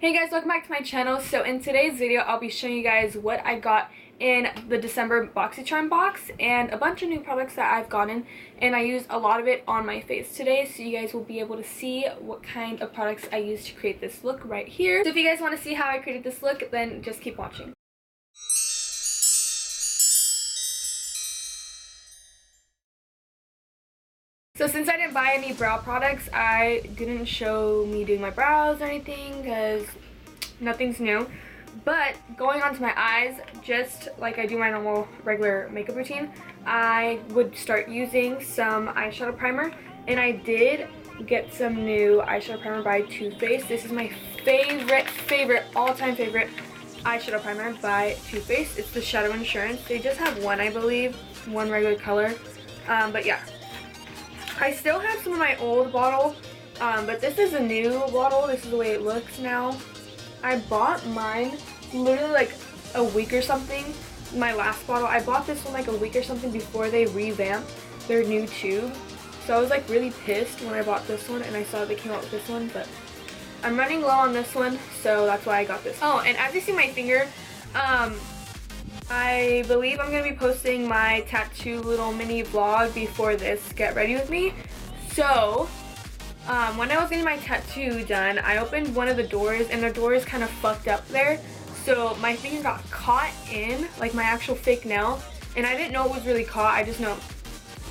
Hey guys, welcome back to my channel. So in today's video, I'll be showing you guys what I got in the December Boxycharm box and a bunch of new products that I've gotten, and I used a lot of it on my face today, so you guys will be able to see what kind of products I used to create this look right here. So if you guys want to see how I created this look, then just keep watching. So since I didn't buy any brow products, I didn't show me doing my brows or anything because nothing's new. But going on to my eyes, just like I do my normal regular makeup routine, I would start using some eyeshadow primer. And I did get some new eyeshadow primer by Too Faced. This is my favorite, all-time favorite eyeshadow primer by Too Faced. It's the Shadow Insurance. They just have one, I believe, one regular color. But yeah. I still have some of my old bottle, but this is a new bottle. This is the way it looks now. I bought mine literally like a week or something. My last bottle, I bought this one like a week or something before they revamped their new tube. So I was like really pissed when I bought this one and I saw they came out with this one, but I'm running low on this one, so that's why I got this. Oh, and as you see my finger, I believe I'm going to be posting my tattoo little mini vlog before this Get Ready With Me. So, when I was getting my tattoo done, I opened one of the doors and the door is kind of fucked up there. So my finger got caught in, like my actual fake nail, and I didn't know it was really caught. I just know,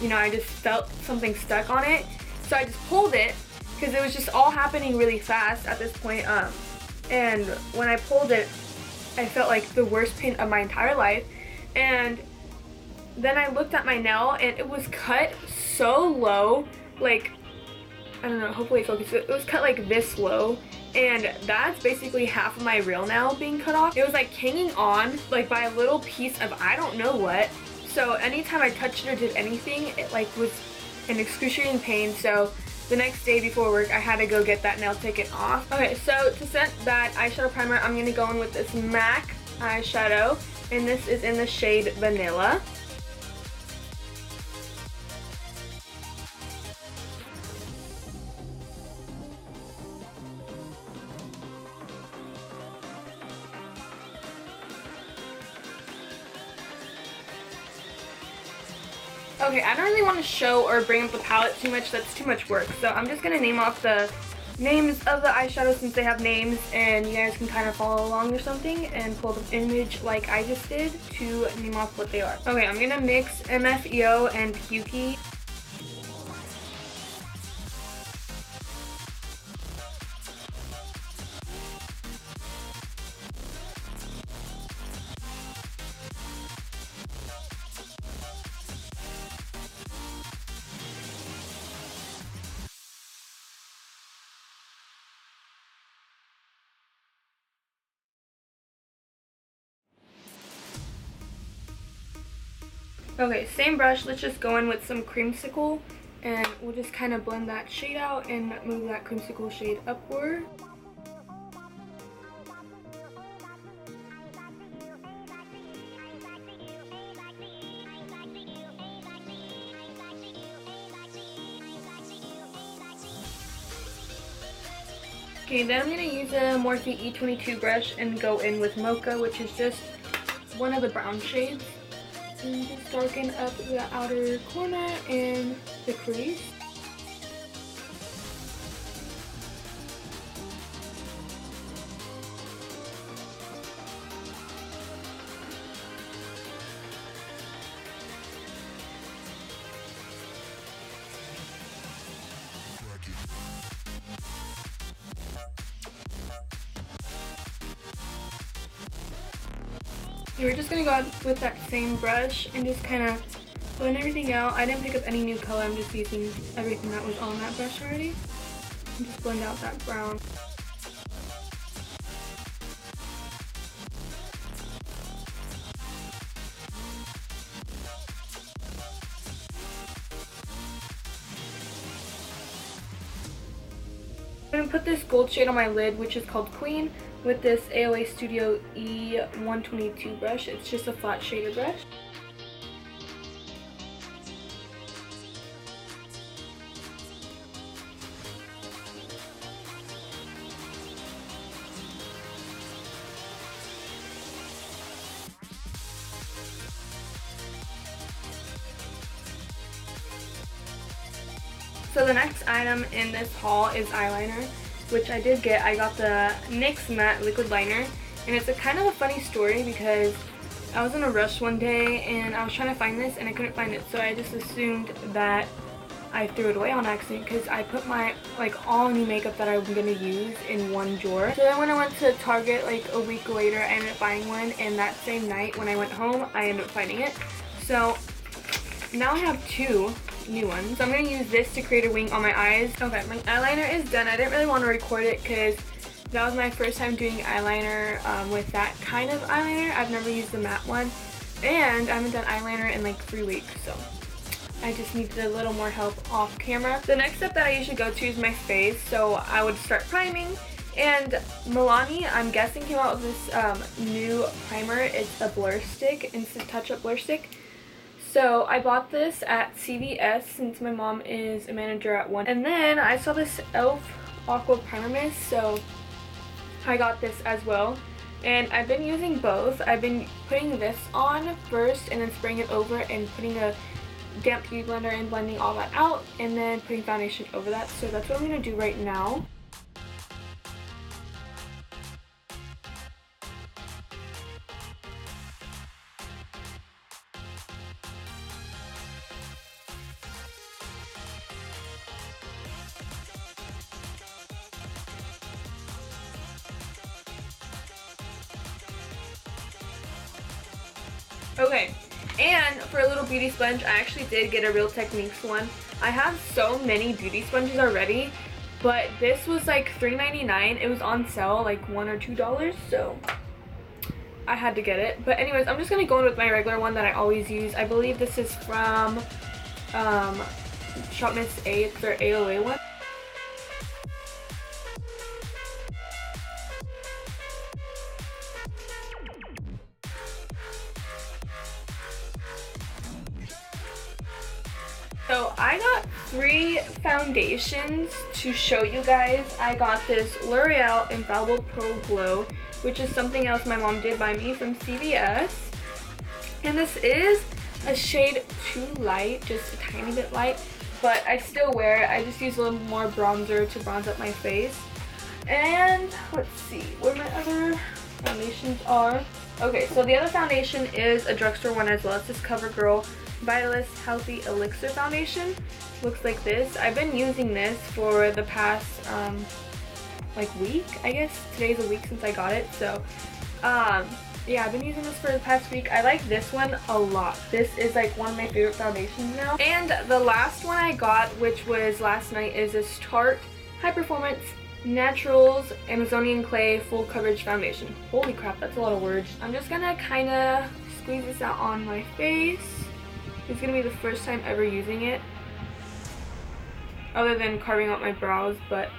I just felt something stuck on it. So I just pulled it because it was just all happening really fast at this point. And when I pulled it, I felt like the worst pain of my entire life. And then I looked at my nail and it was cut so low, like, I don't know, hopefully it focuses. It was cut like this low, and that's basically half of my real nail being cut off. It was like hanging on like by a little piece of I don't know what. So anytime I touched it or did anything, it like was an excruciating pain. So the next day before work, I had to go get that nail taken off. Okay, so to set that eyeshadow primer, I'm going to go in with this MAC eyeshadow, and this is in the shade Vanilla. Okay, I don't really want to show or bring up the palette too much. That's too much work. So I'm just going to name off the names of the eyeshadows since they have names, and you guys can kind of follow along or something and pull the image like I just did to name off what they are. Okay, I'm going to mix MFEO and Puki. Okay, same brush, let's just go in with some creamsicle and we'll just kind of blend that shade out and move that creamsicle shade upward. Okay, then I'm going to use a Morphe E22 brush and go in with Mocha, which is just one of the brown shades. And just darken up the outer corner and the crease. We're just going to go with that same brush and just kind of blend everything out. I didn't pick up any new color, I'm just using everything that was on that brush already. And just blend out that brown. I'm going to put this gold shade on my lid, which is called Queen, with this AOA Studio E122 brush. It's just a flat shader brush. So the next item in this haul is eyeliner, which I did get. I got the NYX Matte Liquid Liner, and it's a kind of a funny story because I was in a rush one day and I was trying to find this and I couldn't find it, so I just assumed that I threw it away on accident because I put my all new makeup that I'm gonna use in one drawer. So then when I went to Target like a week later, I ended up buying one, and that same night when I went home, I ended up finding it. So now I have two new ones. So I'm going to use this to create a wing on my eyes. Okay, my eyeliner is done. I didn't really want to record it because that was my first time doing eyeliner with that kind of eyeliner. I've never used the matte one, and I haven't done eyeliner in like 3 weeks, so I just needed a little more help off camera. The next step that I usually go to is my face, so I would start priming. And Milani, I'm guessing, came out with this new primer. It's a blur stick, instant touch-up blur stick. So I bought this at CVS since my mom is a manager at one. And then I saw this e.l.f. Aqua Primer Mist, so I got this as well. And I've been using both. I've been putting this on first and then spraying it over and putting a damp beauty blender and blending all that out, and then putting foundation over that. So that's what I'm going to do right now. Okay, and for a little beauty sponge, I actually did get a Real Techniques one. I have so many beauty sponges already, but this was like $3.99. It was on sale, like $1 or $2, so I had to get it. But anyways, I'm just going to go in with my regular one that I always use. I believe this is from Shop Miss A. It's their AOA one. So I got 3 foundations to show you guys. I got this L'Oreal Infallible Pro Glow, which is something else my mom did buy me from CVS. And this is a shade too light, just a tiny bit light, but I still wear it. I just use a little more bronzer to bronze up my face. And let's see where my other foundations are. Okay, so the other foundation is a drugstore one as well. It's this CoverGirl Vitalist Healthy Elixir Foundation. Looks like this. I've been using this for the past like week, I guess. Today's a week since I got it, so yeah, I've been using this for the past week. I like this one a lot. This is like one of my favorite foundations now. And the last one I got, which was last night, is this Tarte High Performance Naturals Amazonian Clay Full Coverage Foundation. Holy crap, that's a lot of words. I'm just gonna kind of squeeze this out on my face. It's gonna be the first time ever using it, other than carving out my brows. But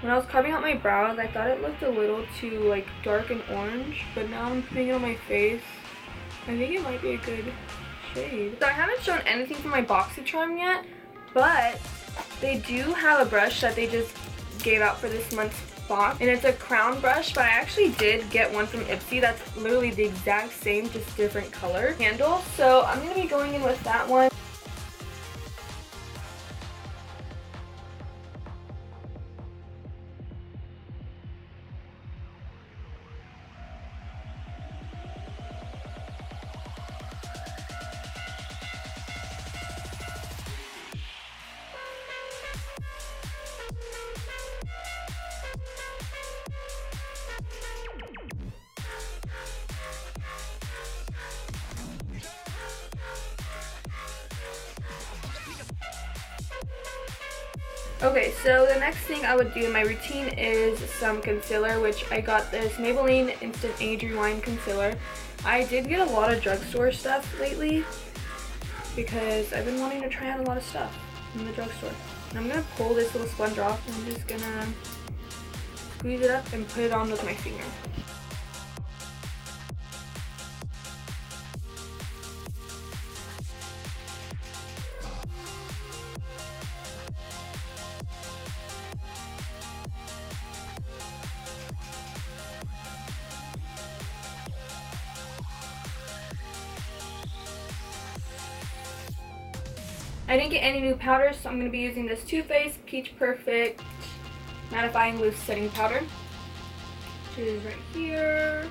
when I was carving out my brows, I thought it looked a little too like dark and orange, but now I'm putting it on my face. I think it might be a good shade. So I haven't shown anything from my Boxycharm yet, but they do have a brush that they just gave out for this month's box, and it's a crown brush, but I actually did get one from Ipsy that's literally the exact same, just different color handle. So I'm going to be going in with that one. Okay, so the next thing I would do in my routine is some concealer, which I got this Maybelline Instant Age Rewind Concealer. I did get a lot of drugstore stuff lately because I've been wanting to try out a lot of stuff in the drugstore. And I'm going to pull this little sponge off, and I'm just going to squeeze it up and put it on with my finger. I didn't get any new powders, so I'm going to be using this Too Faced Peach Perfect Mattifying Loose Setting Powder, which is right here.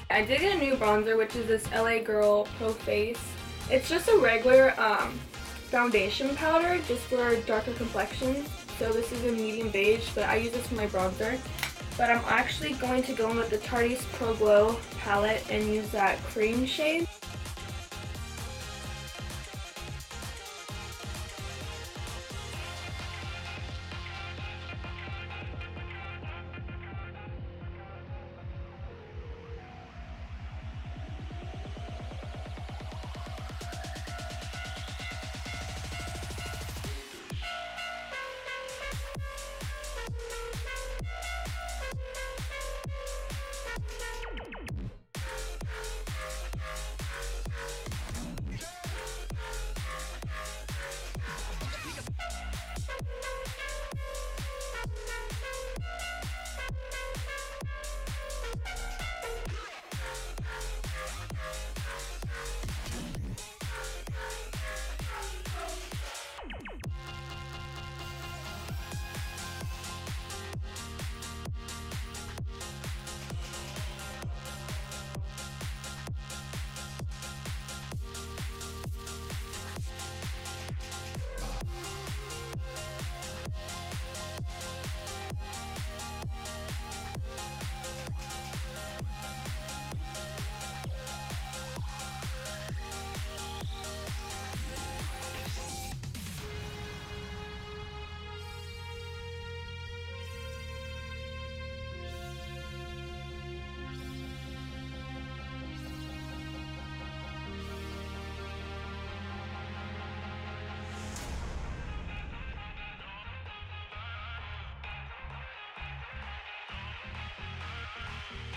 I did get a new bronzer, which is this LA Girl Pro Face. It's just a regular foundation powder, just for darker complexions. So this is a medium beige, but I use this for my bronzer. But I'm actually going to go in with the Tarte's Pro Glow palette and use that cream shade.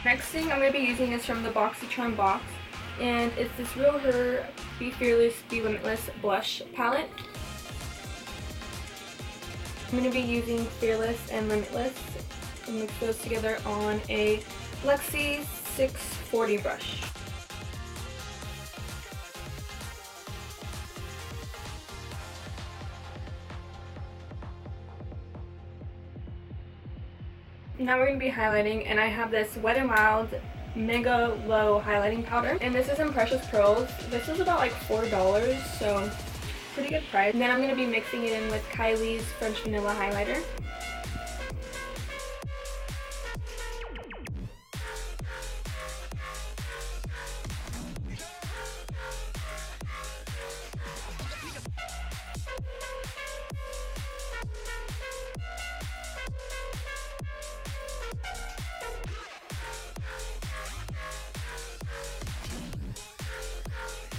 Next thing I'm going to be using is from the Boxycharm box, and it's this Real Her Be Fearless, Be Limitless blush palette. I'm going to be using Fearless and Limitless and mix those together on a Luxie 640 brush. Now we're going to be highlighting, and I have this Wet n Wild Mega Low highlighting powder, and this is in Precious Pearls. This is about like $4, so pretty good price. And then I'm going to be mixing it in with Kylie's French Vanilla highlighter.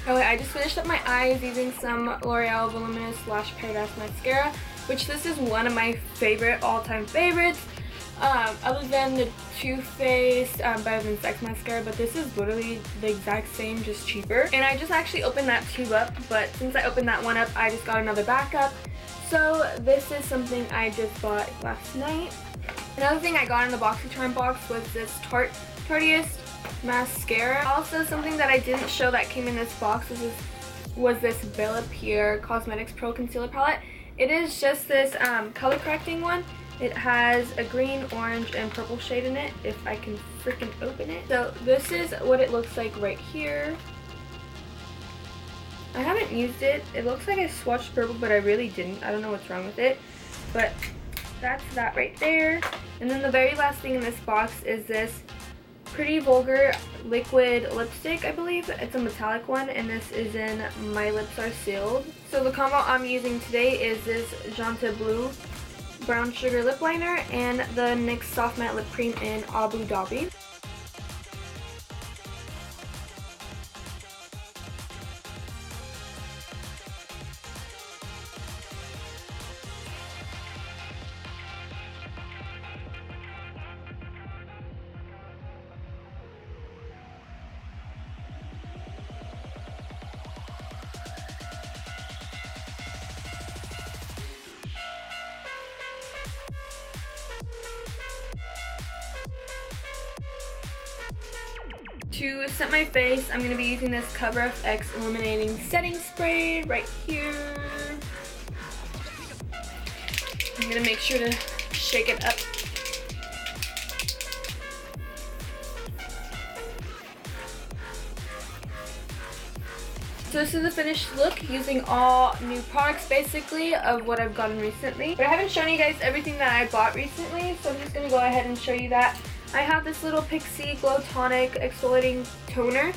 Okay, I just finished up my eyes using some L'Oreal Voluminous Lash Paradise Mascara, which this is one of my favorite, all-time favorites, other than the Too Faced Better Than Sex Mascara, but this is literally the exact same, just cheaper. And I just actually opened that tube up, but since I opened that one up, I just got another backup. So this is something I just bought last night. Another thing I got in the Boxycharm box was this Tarte's mascara. Also, something that I didn't show that came in this box was this Bella Pierre Cosmetics Pro Concealer Palette. It is just this color correcting one. It has a green, orange, and purple shade in it, if I can freaking open it. So this is what it looks like right here. I haven't used it. It looks like I swatched purple, but I really didn't. I don't know what's wrong with it. But that's that right there. And then the very last thing in this box is this Pretty Vulgar liquid lipstick, I believe. It's a metallic one, and this is in My Lips Are Sealed. So the combo I'm using today is this Janta Blue Brown Sugar Lip Liner and the NYX Soft Matte Lip Cream in Abu Dhabi. To set my face, I'm going to be using this Cover FX Illuminating Setting Spray right here. I'm going to make sure to shake it up. So this is the finished look using all new products basically of what I've gotten recently. But I haven't shown you guys everything that I bought recently, so I'm just going to go ahead and show you that. I have this little Pixie Glow Tonic Exfoliating Toner.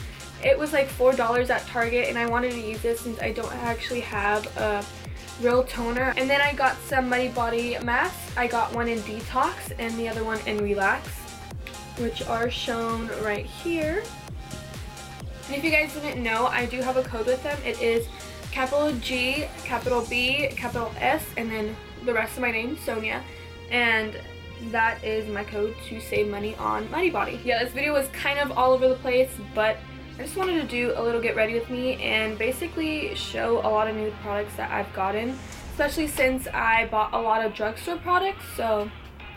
It was like $4 at Target, and I wanted to use this since I don't actually have a real toner. And then I got some Muddy Body masks. I got one in Detox and the other one in Relax, which are shown right here. And if you guys didn't know, I do have a code with them. It is capital G, capital B, capital S, and then the rest of my name, Sonia. And that is my code to save money on Muddy Body. Yeah, this video was kind of all over the place, but I just wanted to do a little get ready with me and basically show a lot of new products that I've gotten, especially since I bought a lot of drugstore products, so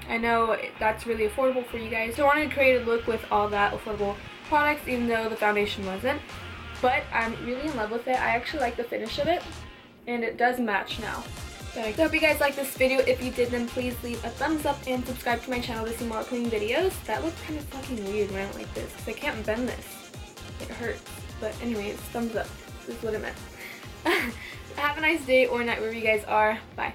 I know that's really affordable for you guys. So I wanted to create a look with all that affordable products, even though the foundation wasn't. But I'm really in love with it. I actually like the finish of it, and it does match now. So I hope you guys liked this video. If you did, then please leave a thumbs up and subscribe to my channel to see more cleaning videos. That looks kind of fucking weird when I went like this, because I can't bend this. It hurts. But anyways, thumbs up. This is what it meant. Have a nice day or night wherever you guys are. Bye.